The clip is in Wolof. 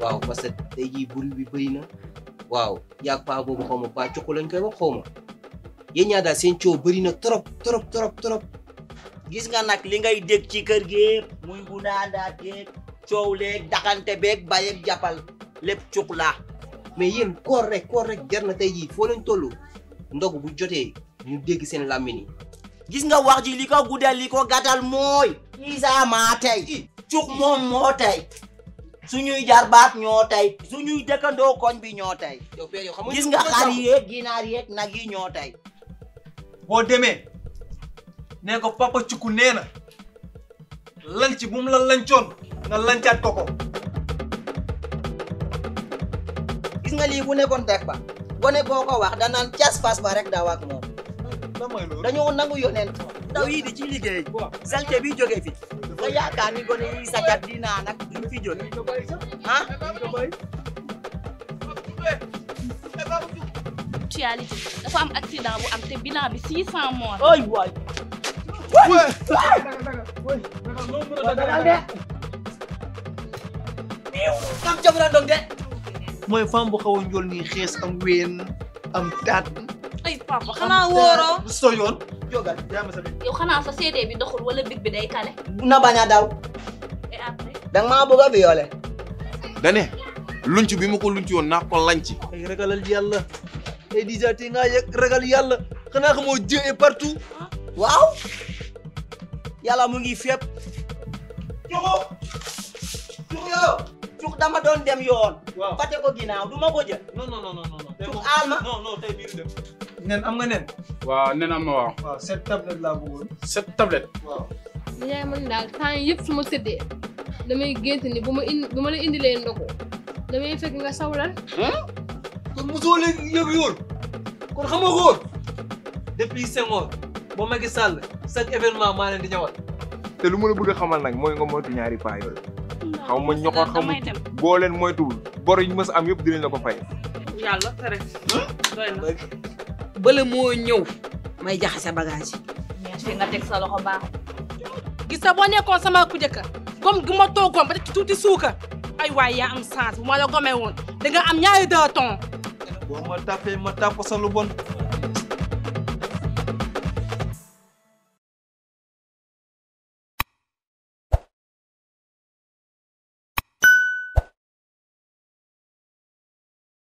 waaw parce que tey jii buri bi bëri na waaw yaag paa boobu xaw ma ba cokku lañ koy wax xaw ma yéen ñaa daal seen coow bëri na trop. gis nga nag li ngay dégg ci kër gi muy bu daandaat yeeg coow leeg daxante beeg bayeeg jàppal lépp cuk la mais yéen koor rek jar na tey jii foo leen toll ndog bu jotee ñu dégg seen làmmiñ yi. gis nga wax ji li ko guddal li ko gàttal mooy Isa maa tey cuk moom moo tey suñuy jarbaat ñoo tey suñuy dëkkandoo koñ bi ñoo tey gis nga xar yeeg ginaar yeeg nag yi ñoo tey boo demee nee ko papa Thioukou nee na lanc bu mu la lancoon nga lancaat ko gis nga lii bu nekkoon dek ba gone boo ko wax danaan cas fas ba rek daw ak moom dañoo nangu yoneen ndaw yi di ci liggéey salte bi jóge fi nga yaakaar ni gone yi sakat di naa nag duñ fi jóge ah actualité dafa am accident bu am te bilan bi 600 morts. ay waay kam jabra ndong de mooy femme bu xaw a njool nii xees am ween am taat ay papa xanaa wóoroo. so yoon jógal yow xanaa sa CD bi doxul wala big bi day kale. na bañ a daw et après. danga maa bëgg a violé dane lunc bi ma ko lunc woon naa ko lanc ay ragalal yàlla ay déjà te nga yëg ragal yàlla xanaa xamoo Dieu est partout waaw yàlla mu ngi fépp cuk yow cuk dama doon dem yoon fate ko ginnaaw du ma ko jël non cuk aal ma non tey bii du dem nen am nga nen waaw nen am na waaw 7 tablettes laa bëggoon 7 tablettes waaw li yaay man daal temps yii yëpp su ma tëddee damay gént ni bu ma la indilee ndogu damay fekk nga sawlal kon mosoo léegi yëg yoon kon xamoo ko woon depuis Senghor ba Macky Sall chaque événement maa leen di ñëwal te lu ma la bëgg a xamal nag mooy nga moytu ñaari paa yooyu xaw ma ñoxoon xaw ma boo leen moytuwul bor yi ñu mës a am yëpp dinañ la ko fay yàlla tere. doy na. bële moo ñëw may jaxase bagage mais fi nga teg sa loxo baax. gis nga boo nekkoon sama ku jëkk comme gu ma toogoon ba ci tuuti suukar ay waay yaa am chance bu ma la gomee woon da nga am ñaari 2 tonnes. boo ma tàppee ma tàpp sa lu bon